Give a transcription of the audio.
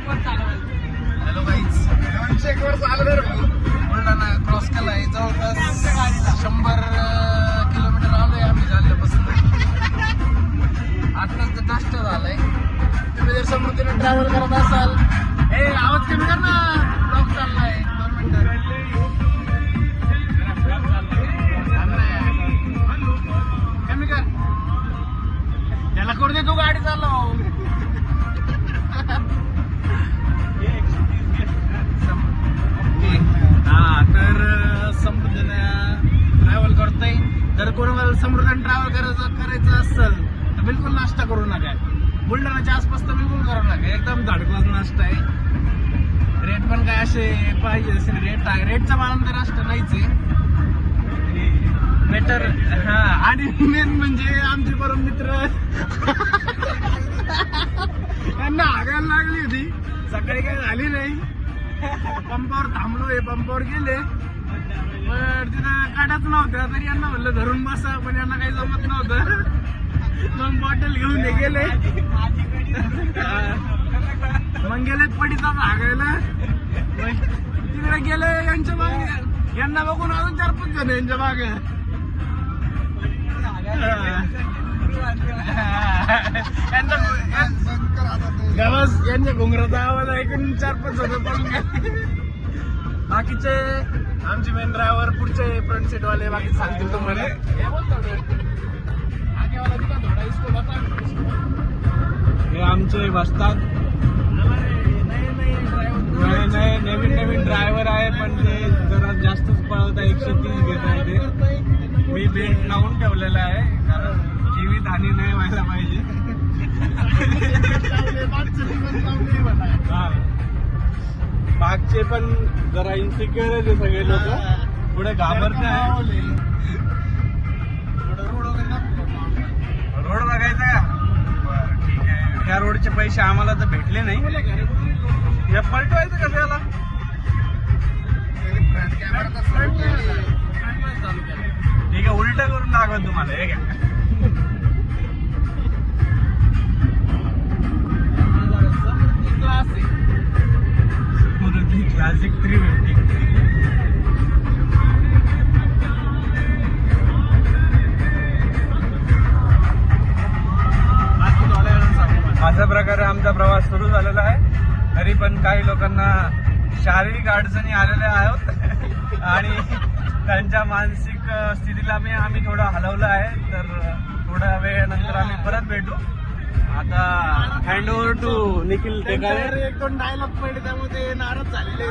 Hello guys, 201 वर चालणार Buldhana cross केलाय. जवळपास 100 किलोमीटर आलोय आम्ही झाल्यापासून. आताच नाश्ता झालाय. तुम्ही जर समृद्धीने ट्रॅव्हल करत असाल, आवाज कमी कर ना, ब्लॉग चाललाय. 2 मिनिटं कमी कर. त्याला करू दे, तू गाडी चालव. तर समृद्धीने ट्रॅव्हल करतोय. जर कोणाला समृद्धीने ट्रॅव्हल करायचं असेल तर बिलकुल नाश्ता करू नका. बुलढाण्याच्या आसपास तर बिलकुल करू नका. एकदम धाडकवाज नाश्ता आहे. रेट पण काय असे पाहिजे असेल रेट आहे. रेटचा मानून तर नाश्ता नाहीच आहे. बेटर हा. आणि मेन म्हणजे आमचे परम मित्र त्यांना हागायला लागली होती. सकाळी काही झाली नाही. पंपावर थांबलोय, पंपावर गेले पण तिथं काढाच नव्हत्या. तरी यांना म्हणलं धरून बसा, पण यांना काही जमत नव्हतं. मग बॉटल घेऊन गेले. मग गेले पडीचा भागायला. तिकडे गेले यांच्या मागे. यांना बघून अजून 4-5 जण यांच्या मागे. यांच्या घुंगराचा आवाज ऐकून 4-5 जण पडून गेले. बाकीचे आमचे मेन ड्रायव्हर, पुढचे फ्रंट सीट वाले बाकी सांगतील तुम्हाला. हे आमचे बसतात. नवीन ड्रायव्हर आहे, पण ते जरा जास्तच पळवत आहे. 130 घेत आहे ते. मी बेल्ट लावून ठेवलेला आहे, कारण जीवित हानी नाही व्हायला पाहिजे. मागचे पण जरा इन्सिक्युअर आहे सगळे लोक. पुढे घाबरत आहे. रोड बघायचा का? बरं ठीक आहे. ह्या रोडचे पैसे आम्हाला तर भेटले नाही. हे पलटवायचं कसं याला? ठीक आहे, उलट करून दाखवत तुम्हाला. हे घ्या. क्लासिक 350. अशा प्रकारे आमचा प्रवास सुरू झालेला आहे. तरी पण काही लोकांना शारीरिक अडचणी आलेल्या आहेत आणि त्यांच्या मानसिक स्थितीला आम्ही थोडं हलवलं आहे. तर थोड्या वेळानंतर आम्ही परत भेटू. आता hand over to Nikhil Tekale. 1-2 dialogue पडले, त्यामुळे नाराज झालेले